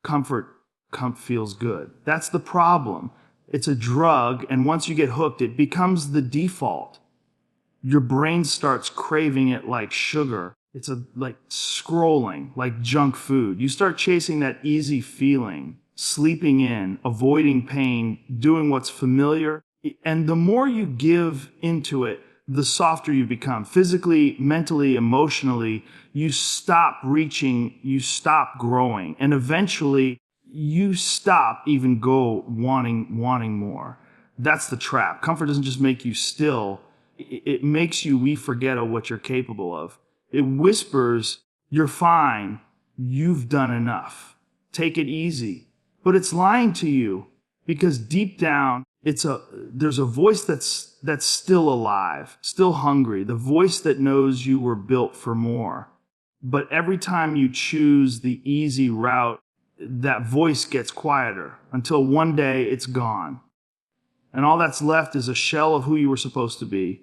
Comfort feels good. That's the problem. It's a drug, and once you get hooked, it becomes the default. Your brain starts craving it like sugar. It's like scrolling, like junk food. You start chasing that easy feeling, sleeping in, avoiding pain, doing what's familiar. And the more you give into it, the softer you become. Physically, mentally, emotionally, you stop reaching, you stop growing. And eventually, you stop even wanting more. That's the trap. Comfort doesn't just make you still. It makes we forget what you're capable of. It whispers, you're fine, you've done enough, take it easy. But it's lying to you, because deep down, there's a voice that's still alive, still hungry, the voice that knows you were built for more. But every time you choose the easy route, that voice gets quieter until one day it's gone. And all that's left is a shell of who you were supposed to be.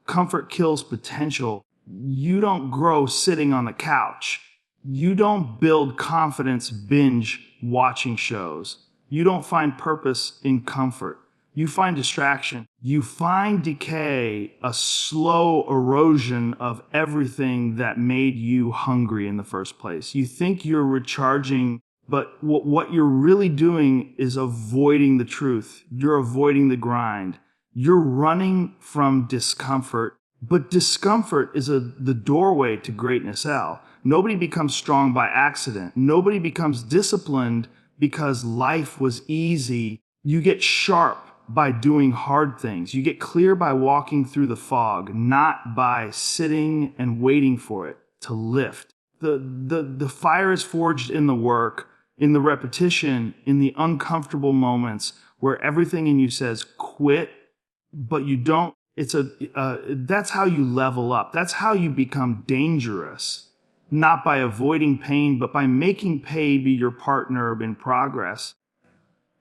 Comfort kills potential. You don't grow sitting on the couch. You don't build confidence binge watching shows. You don't find purpose in comfort. You find distraction. You find decay, a slow erosion of everything that made you hungry in the first place. You think you're recharging, but what you're really doing is avoiding the truth. You're avoiding the grind. You're running from discomfort, but discomfort is the doorway to greatness, Al. Nobody becomes strong by accident. Nobody becomes disciplined because life was easy. You get sharp by doing hard things. You get clear by walking through the fog, not by sitting and waiting for it to lift. The fire is forged in the work, in the repetition, in the uncomfortable moments where everything in you says quit, but you don't. That's how you level up. That's how you become dangerous. Not by avoiding pain, but by making pain be your partner in progress.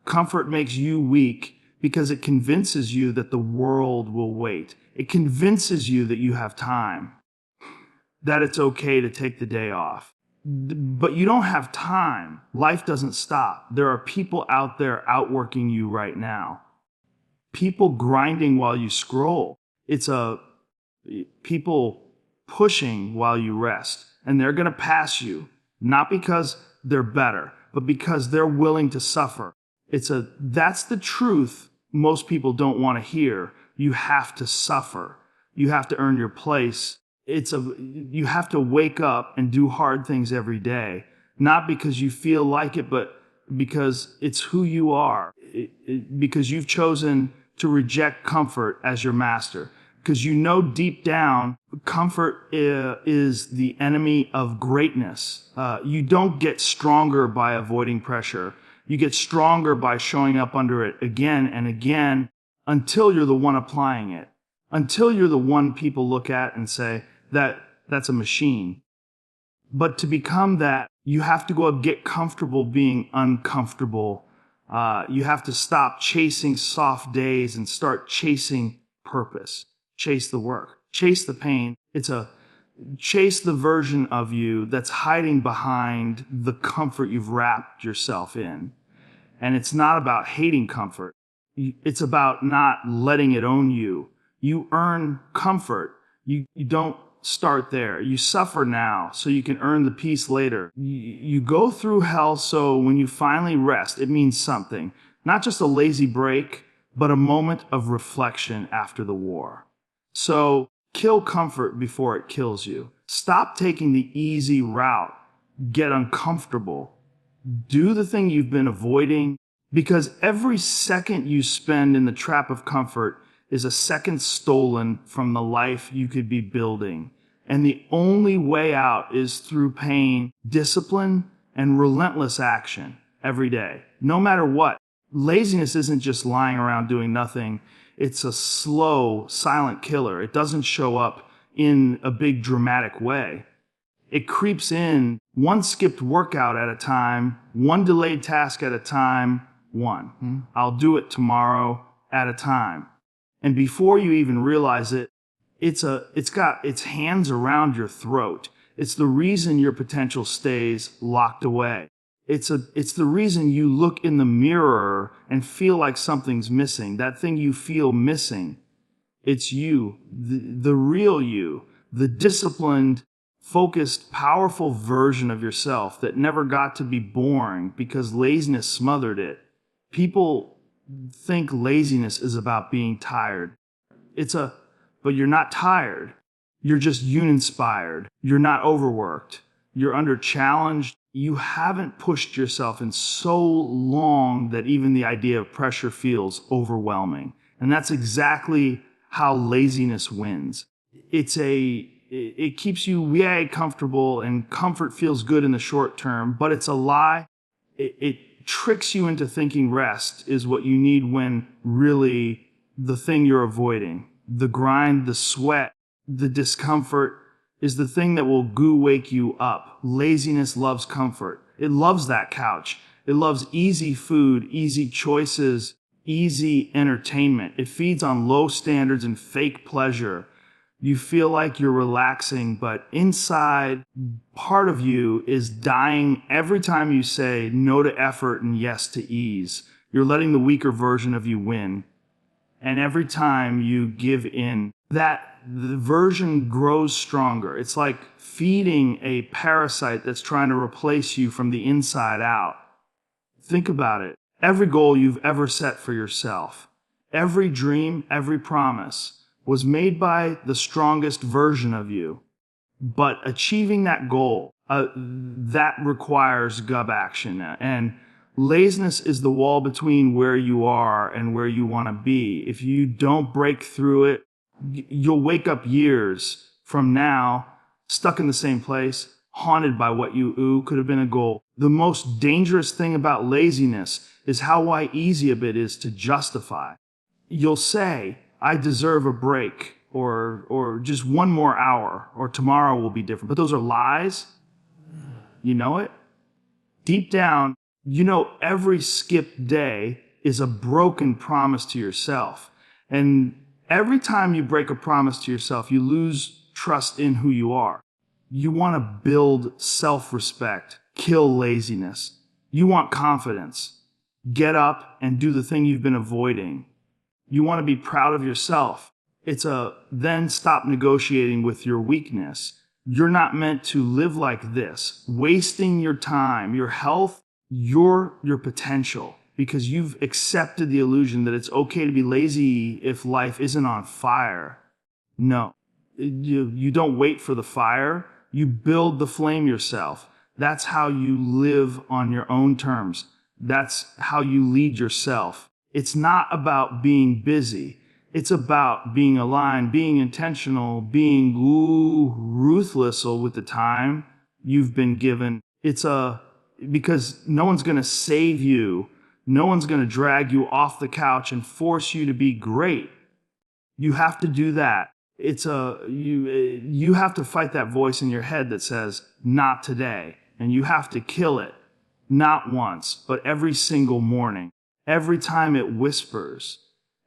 Comfort makes you weak because it convinces you that the world will wait. It convinces you that you have time, that it's okay to take the day off. But you don't have time. Life doesn't stop. There are people out there outworking you right now. People grinding while you scroll. It's people pushing while you rest. And they're going to pass you, not because they're better, but because they're willing to suffer. That's the truth most people don't want to hear. You have to suffer. You have to earn your place. You have to wake up and do hard things every day, not because you feel like it, but because it's who you are, because you've chosen to reject comfort as your master. Because you know deep down, comfort is the enemy of greatness. You don't get stronger by avoiding pressure. You get stronger by showing up under it again and again until you're the one applying it. Until you're the one people look at and say, that's a machine. But to become that, you have to go get comfortable being uncomfortable. You have to stop chasing soft days and start chasing purpose. Chase the work, chase the pain. Chase the version of you that's hiding behind the comfort you've wrapped yourself in. And it's not about hating comfort. It's about not letting it own you. You earn comfort. You don't start there. You suffer now so you can earn the peace later. You go through hell so when you finally rest, it means something. Not just a lazy break, but a moment of reflection after the war. So kill comfort before it kills you. Stop taking the easy route. Get uncomfortable. Do the thing you've been avoiding, because every second you spend in the trap of comfort is a second stolen from the life you could be building. And the only way out is through pain, discipline, and relentless action every day, no matter what. Laziness isn't just lying around doing nothing. It's a slow, silent killer. It doesn't show up in a big dramatic way. It creeps in one skipped workout at a time, one delayed task at a time, I'll do it tomorrow at a time. And before you even realize it, it's got its hands around your throat. It's the reason your potential stays locked away. It's the reason you look in the mirror and feel like something's missing. That thing you feel missing, it's you, the real you, the disciplined, focused, powerful version of yourself that never got to be boring because laziness smothered it. People think laziness is about being tired. But you're not tired. You're just uninspired. You're not overworked. You're under challenged. You haven't pushed yourself in so long that even the idea of pressure feels overwhelming. And that's exactly how laziness wins. It keeps you comfortable, and comfort feels good in the short term, but it's a lie. It tricks you into thinking rest is what you need when really the thing you're avoiding, the grind, the sweat, the discomfort, is the thing that will wake you up. Laziness loves comfort. It loves that couch. It loves easy food, easy choices, easy entertainment. It feeds on low standards and fake pleasure. You feel like you're relaxing, but inside, part of you is dying every time you say no to effort and yes to ease. You're letting the weaker version of you win. And every time you give in, the version grows stronger. It's like feeding a parasite that's trying to replace you from the inside out. Think about it. Every goal you've ever set for yourself, every dream, every promise was made by the strongest version of you. But achieving that goal, that requires gut action. And laziness is the wall between where you are and where you want to be. If you don't break through it, you'll wake up years from now, stuck in the same place, haunted by what could have been a goal. The most dangerous thing about laziness is how easy it is to justify. You'll say, I deserve a break, or just one more hour, or tomorrow will be different. But those are lies. You know it. Deep down, you know every skipped day is a broken promise to yourself. And every time you break a promise to yourself, you lose trust in who you are. You want to build self-respect, kill laziness. You want confidence. Get up and do the thing you've been avoiding. You want to be proud of yourself. Then stop negotiating with your weakness. You're not meant to live like this, wasting your time, your health, your potential, because you've accepted the illusion that it's okay to be lazy if life isn't on fire. No, you don't wait for the fire. You build the flame yourself. That's how you live on your own terms. That's how you lead yourself. It's not about being busy. It's about being aligned, being intentional, being ruthless with the time you've been given. Because no one's going to save you. No one's going to drag you off the couch and force you to be great. You have to do that. You have to fight that voice in your head that says, not today. And you have to kill it. Not once, but every single morning. Every time it whispers,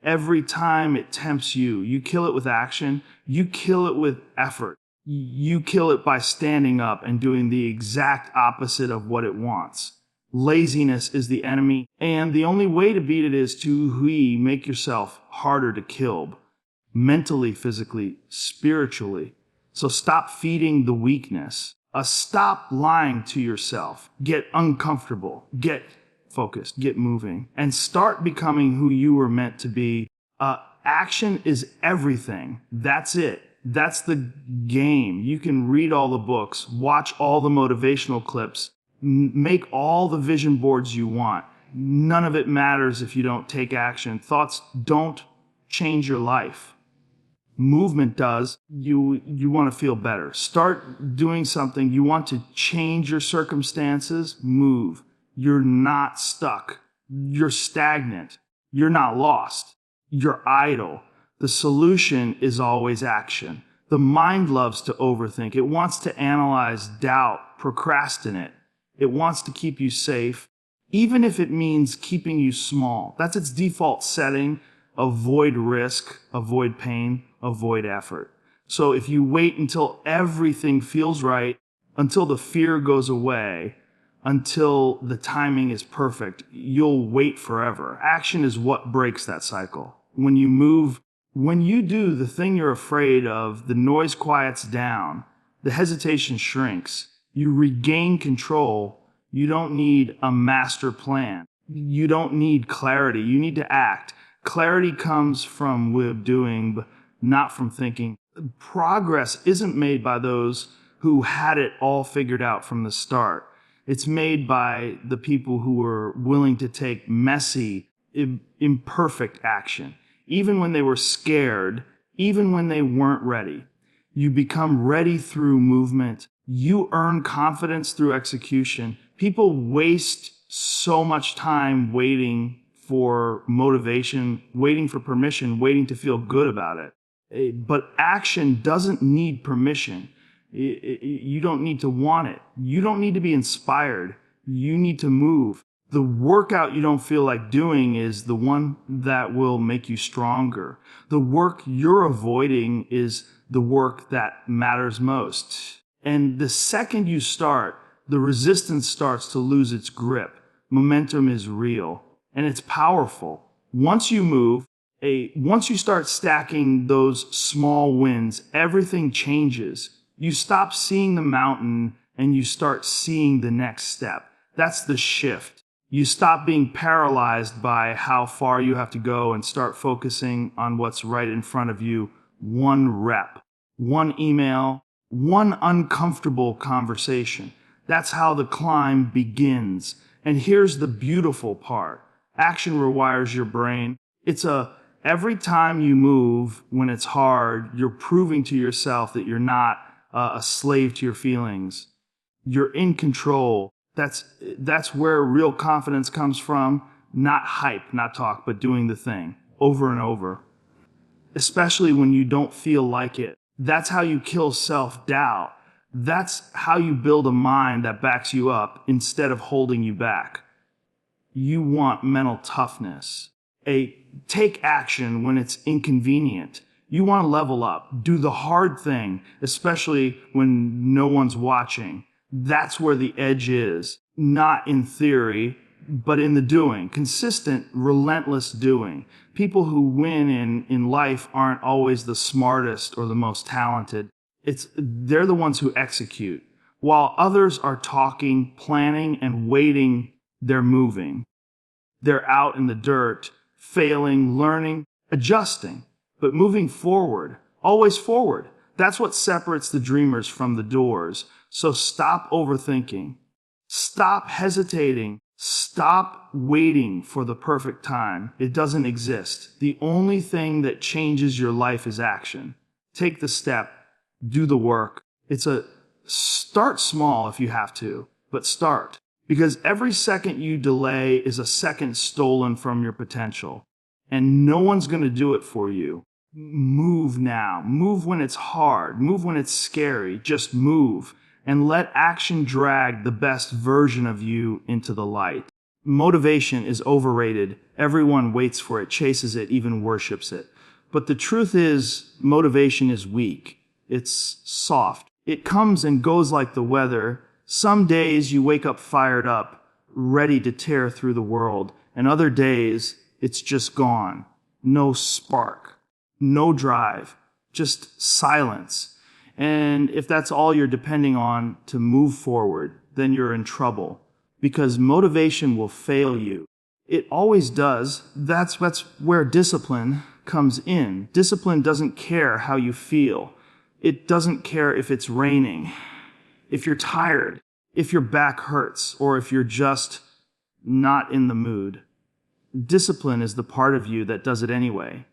every time it tempts you, you kill it with action, you kill it with effort. You kill it by standing up and doing the exact opposite of what it wants. Laziness is the enemy, and the only way to beat it is to make yourself harder to kill, mentally, physically, spiritually. So stop feeding the weakness. Stop lying to yourself. Get uncomfortable. Get focused, get moving, and start becoming who you were meant to be. Action is everything. That's it. That's the game. You can read all the books, watch all the motivational clips, make all the vision boards you want. None of it matters if you don't take action. Thoughts don't change your life. Movement does. You want to feel better. Start doing something. You want to change your circumstances, move. You're not stuck. You're stagnant. You're not lost. You're idle. The solution is always action. The mind loves to overthink. It wants to analyze, doubt, procrastinate. It wants to keep you safe, even if it means keeping you small. That's its default setting. Avoid risk, avoid pain, avoid effort. So if you wait until everything feels right, until the fear goes away, until the timing is perfect. You'll wait forever. Action is what breaks that cycle. When you move, when you do the thing you're afraid of, the noise quiets down, the hesitation shrinks, you regain control. You don't need a master plan. You don't need clarity. You need to act. Clarity comes from way of doing, but not from thinking. Progress isn't made by those who had it all figured out from the start. It's made by the people who were willing to take messy, imperfect action, even when they were scared, even when they weren't ready. You become ready through movement. You earn confidence through execution. People waste so much time waiting for motivation, waiting for permission, waiting to feel good about it. But action doesn't need permission. You don't need to want it. You don't need to be inspired. You need to move. The workout you don't feel like doing is the one that will make you stronger. The work you're avoiding is the work that matters most. And the second you start, the resistance starts to lose its grip. Momentum is real and it's powerful. Once you move, once you start stacking those small wins, everything changes. You stop seeing the mountain and you start seeing the next step. That's the shift. You stop being paralyzed by how far you have to go and start focusing on what's right in front of you. One rep, one email, one uncomfortable conversation. That's how the climb begins. And here's the beautiful part. Action rewires your brain. Every time you move, when it's hard, you're proving to yourself that you're not a slave to your feelings. You're in control. That's where real confidence comes from. Not hype, not talk, but doing the thing over and over. Especially when you don't feel like it. That's how you kill self-doubt. That's how you build a mind that backs you up instead of holding you back. You want mental toughness. Take action when it's inconvenient. You want to level up. Do the hard thing, especially when no one's watching. That's where the edge is. Not in theory, but in the doing. Consistent, relentless doing. People who win in life aren't always the smartest or the most talented. They're the ones who execute. While others are talking, planning, and waiting, they're moving. They're out in the dirt, failing, learning, adjusting, but moving forward, always forward. That's what separates the dreamers from the doers. So stop overthinking. Stop hesitating. Stop waiting for the perfect time. It doesn't exist. The only thing that changes your life is action. Take the step. Do the work. Start small if you have to, but start. Because every second you delay is a second stolen from your potential. And no one's going to do it for you. Move now. Move when it's hard. Move when it's scary. Just move. And let action drag the best version of you into the light. Motivation is overrated. Everyone waits for it, chases it, even worships it. But the truth is, motivation is weak. It's soft. It comes and goes like the weather. Some days you wake up fired up, ready to tear through the world. And other days, it's just gone. No spark. No drive. Just silence. And if that's all you're depending on to move forward, then you're in trouble. Because motivation will fail you. It always does. That's where discipline comes in. Discipline doesn't care how you feel. It doesn't care if it's raining, if you're tired, if your back hurts, or if you're just not in the mood. Discipline is the part of you that does it anyway.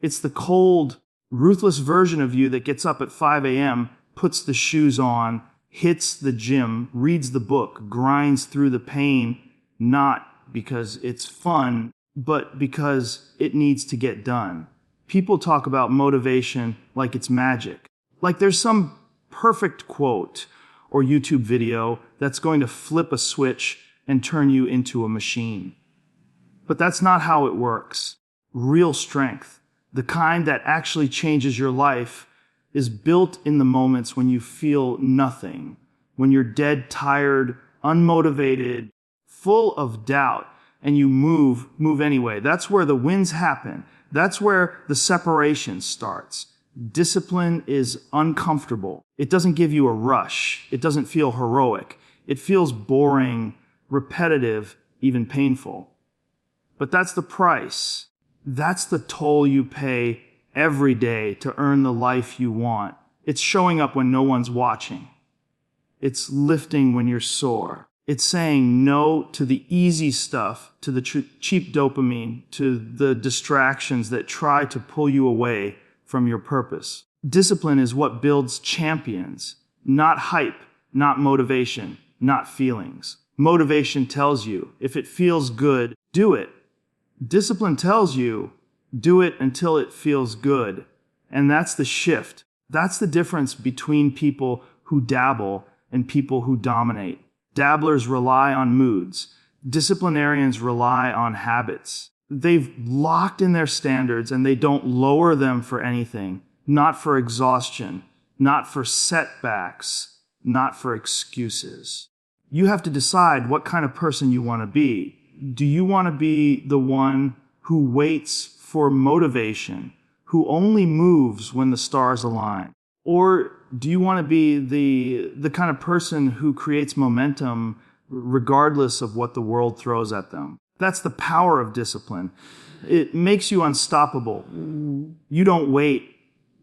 It's the cold, ruthless version of you that gets up at 5 a.m., puts the shoes on, hits the gym, reads the book, grinds through the pain, not because it's fun, but because it needs to get done. People talk about motivation like it's magic, like there's some perfect quote or YouTube video that's going to flip a switch and turn you into a machine. But that's not how it works. Real strength, the kind that actually changes your life, is built in the moments when you feel nothing, when you're dead tired, unmotivated, full of doubt, and you move anyway. That's where the wins happen. That's where the separation starts. Discipline is uncomfortable. It doesn't give you a rush. It doesn't feel heroic. It feels boring, repetitive, even painful. But that's the price. That's the toll you pay every day to earn the life you want. It's showing up when no one's watching. It's lifting when you're sore. It's saying no to the easy stuff, to the cheap dopamine, to the distractions that try to pull you away from your purpose. Discipline is what builds champions, not hype, not motivation, not feelings. Motivation tells you, if it feels good, do it. Discipline tells you, do it until it feels good. And that's the shift. That's the difference between people who dabble and people who dominate. Dabblers rely on moods. Disciplinarians rely on habits. They've locked in their standards and they don't lower them for anything. Not for exhaustion, not for setbacks, not for excuses. You have to decide what kind of person you want to be. Do you want to be the one who waits for motivation, who only moves when the stars align? Or do you want to be the kind of person who creates momentum regardless of what the world throws at them? That's the power of discipline. It makes you unstoppable. You don't wait.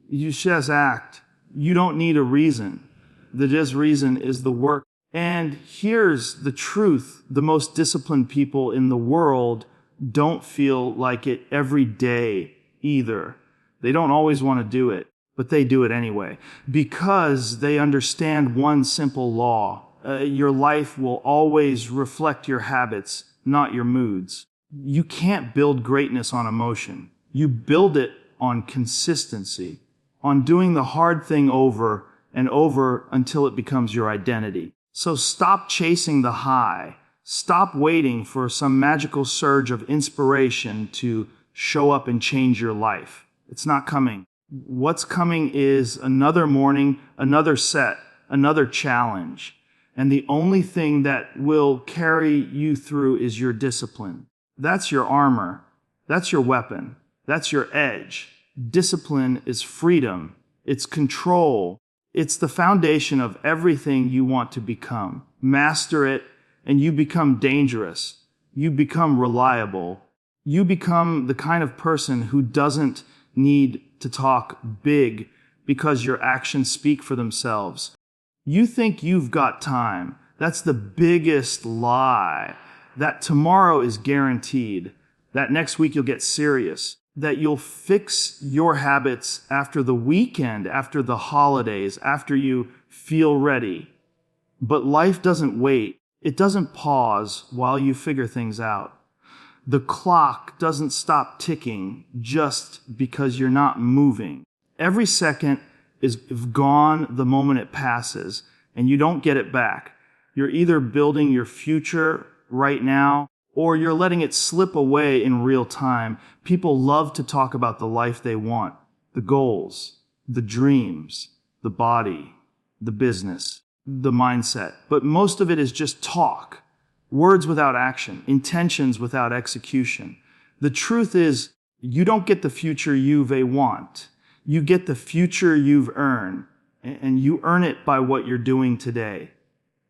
You just act. You don't need a reason. The just reason is the work. And here's the truth. The most disciplined people in the world don't feel like it every day either. They don't always want to do it, but they do it anyway because they understand one simple law. Your life will always reflect your habits, not your moods. You can't build greatness on emotion. You build it on consistency, on doing the hard thing over and over until it becomes your identity. So stop chasing the high. Stop waiting for some magical surge of inspiration to show up and change your life. It's not coming. What's coming is another morning, another set, another challenge. And the only thing that will carry you through is your discipline. That's your armor. That's your weapon. That's your edge. Discipline is freedom. It's control. It's the foundation of everything you want to become. Master it, and you become dangerous. You become reliable. You become the kind of person who doesn't need to talk big because your actions speak for themselves. You think you've got time. That's the biggest lie. That tomorrow is guaranteed. That next week you'll get serious. That you'll fix your habits after the weekend, after the holidays, after you feel ready. But life doesn't wait. It doesn't pause while you figure things out. The clock doesn't stop ticking just because you're not moving. Every second is gone the moment it passes, and you don't get it back. You're either building your future right now, or you're letting it slip away in real time. People love to talk about the life they want, the goals, the dreams, the body, the business, the mindset. But most of it is just talk, words without action, intentions without execution. The truth is, you don't get the future you want. You get the future you've earned, and you earn it by what you're doing today,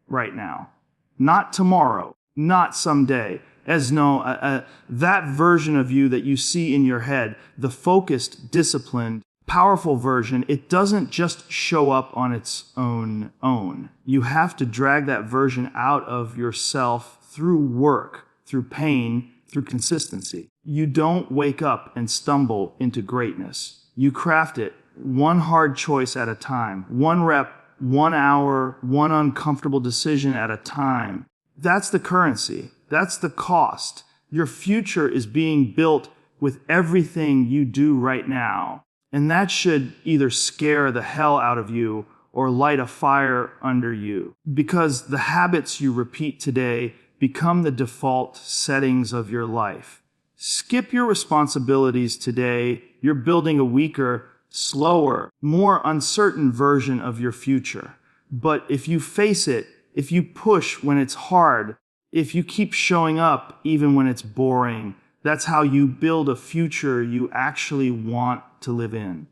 right now. Not tomorrow, not someday. That version of you that you see in your head, the focused, disciplined, powerful version, it doesn't just show up on its own. You have to drag that version out of yourself through work, through pain, through consistency. You don't wake up and stumble into greatness. You craft it one hard choice at a time, one rep, 1 hour, one uncomfortable decision at a time. That's the currency. That's the cost. Your future is being built with everything you do right now. And that should either scare the hell out of you or light a fire under you. Because the habits you repeat today become the default settings of your life. Skip your responsibilities today. You're building a weaker, slower, more uncertain version of your future. But if you face it, if you push when it's hard, if you keep showing up even when it's boring, that's how you build a future you actually want to live in.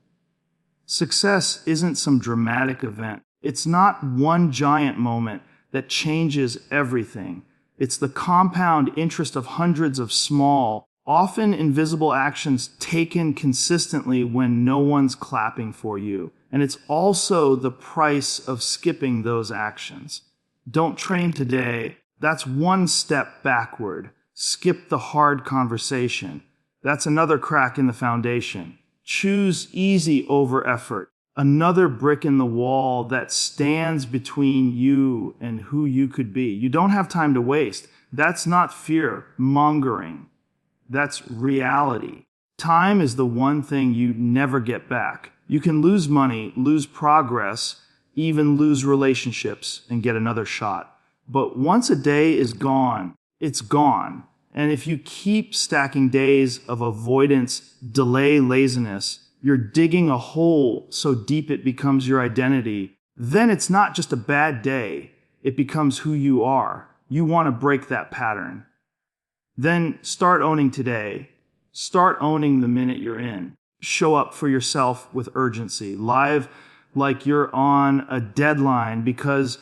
Success isn't some dramatic event. It's not one giant moment that changes everything. It's the compound interest of hundreds of small, often invisible actions taken consistently when no one's clapping for you. And it's also the price of skipping those actions. Don't train today. That's one step backward. Skip the hard conversation. That's another crack in the foundation. Choose easy over effort. Another brick in the wall that stands between you and who you could be. You don't have time to waste. That's not fear mongering. That's reality. Time is the one thing you never get back. You can lose money, lose progress, even lose relationships and get another shot. But once a day is gone, it's gone. And if you keep stacking days of avoidance, delay, laziness, you're digging a hole so deep it becomes your identity. Then it's not just a bad day. It becomes who you are. You want to break that pattern. Then start owning today. Start owning the minute you're in. Show up for yourself with urgency. Live like you're on a deadline because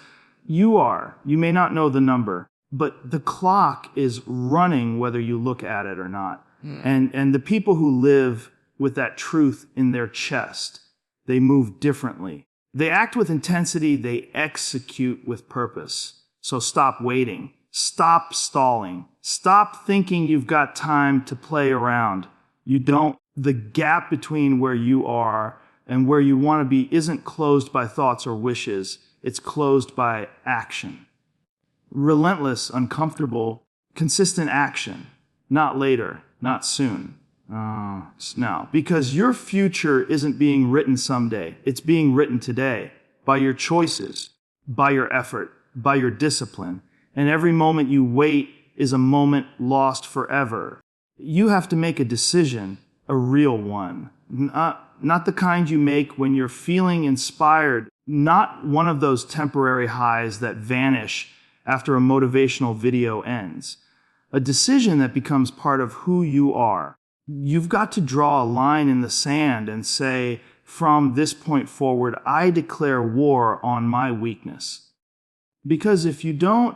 you are. You may not know the number, but the clock is running whether you look at it or not. And the people who live with that truth in their chest, they move differently. They act with intensity. They execute with purpose. So stop waiting. Stop stalling. Stop thinking you've got time to play around. You don't. The gap between where you are and where you want to be isn't closed by thoughts or wishes. It's closed by action. Relentless, uncomfortable, consistent action. Not later, not soon. Now. Because your future isn't being written someday. It's being written today by your choices, by your effort, by your discipline. And every moment you wait is a moment lost forever. You have to make a decision, a real one. Not the kind you make when you're feeling inspired, not one of those temporary highs that vanish after a motivational video ends. A decision that becomes part of who you are. You've got to draw a line in the sand and say, from this point forward, I declare war on my weakness. Because if you don't,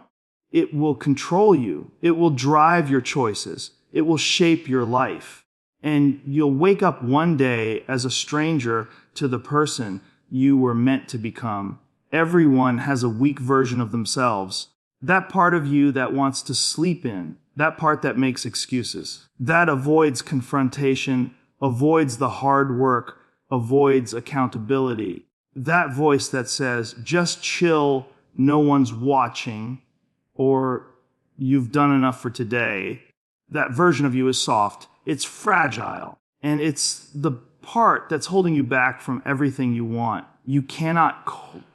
it will control you. It will drive your choices. It will shape your life. And you'll wake up one day as a stranger to the person you were meant to become. Everyone has a weak version of themselves. That part of you that wants to sleep in, that part that makes excuses, that avoids confrontation, avoids the hard work, avoids accountability. That voice that says, just chill, no one's watching, or you've done enough for today. That version of you is soft. It's fragile. And it's the part that's holding you back from everything you want. You cannot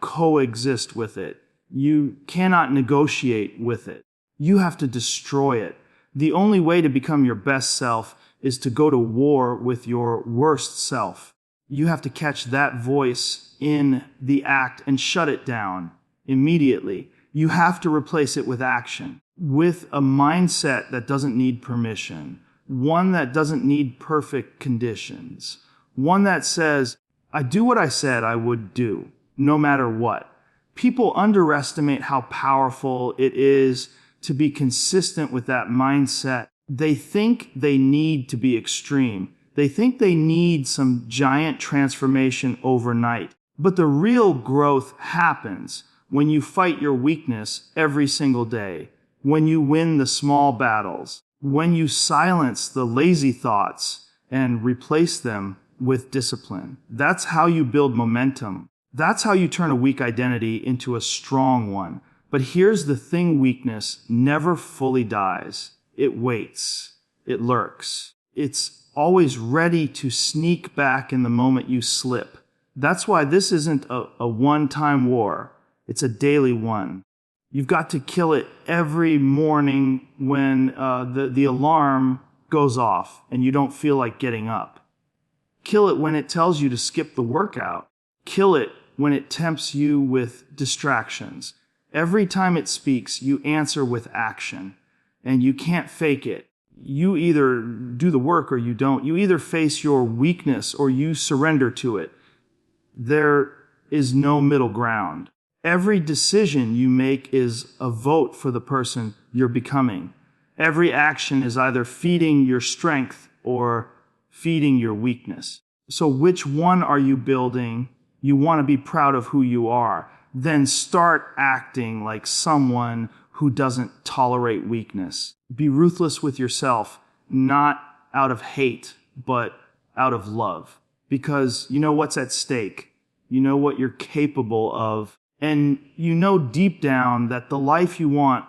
coexist with it. You cannot negotiate with it. You have to destroy it. The only way to become your best self is to go to war with your worst self. You have to catch that voice in the act and shut it down immediately. You have to replace it with action, with a mindset that doesn't need permission, one that doesn't need perfect conditions, one that says, I do what I said I would do, no matter what. People underestimate how powerful it is to be consistent with that mindset. They think they need to be extreme. They think they need some giant transformation overnight. But the real growth happens when you fight your weakness every single day, when you win the small battles, when you silence the lazy thoughts and replace them with discipline. That's how you build momentum. That's how you turn a weak identity into a strong one. But here's the thing, weakness never fully dies. It waits. It lurks. It's always ready to sneak back in the moment you slip. That's why this isn't a one-time war. It's a daily one. You've got to kill it every morning when the alarm goes off and you don't feel like getting up. Kill it when it tells you to skip the workout. Kill it when it tempts you with distractions. Every time it speaks, you answer with action, and you can't fake it. You either do the work or you don't. You either face your weakness or you surrender to it. There is no middle ground. Every decision you make is a vote for the person you're becoming. Every action is either feeding your strength or feeding your weakness. So which one are you building? You want to be proud of who you are. Then start acting like someone who doesn't tolerate weakness. Be ruthless with yourself, not out of hate, but out of love. Because you know what's at stake. You know what you're capable of. And you know deep down that the life you want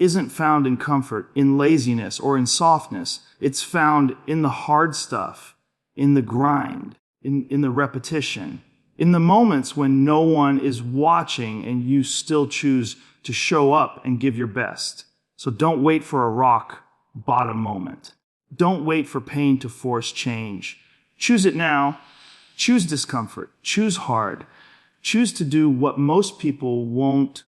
isn't found in comfort, in laziness, or in softness. It's found in the hard stuff, in the grind, in the repetition, in the moments when no one is watching and you still choose to show up and give your best. So don't wait for a rock bottom moment. Don't wait for pain to force change. Choose it now. Choose discomfort. Choose hard. Choose to do what most people won't,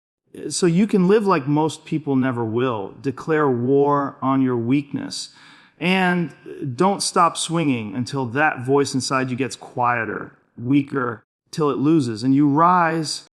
so you can live like most people never will. Declare war on your weakness. And don't stop swinging until that voice inside you gets quieter, weaker, till it loses. And you rise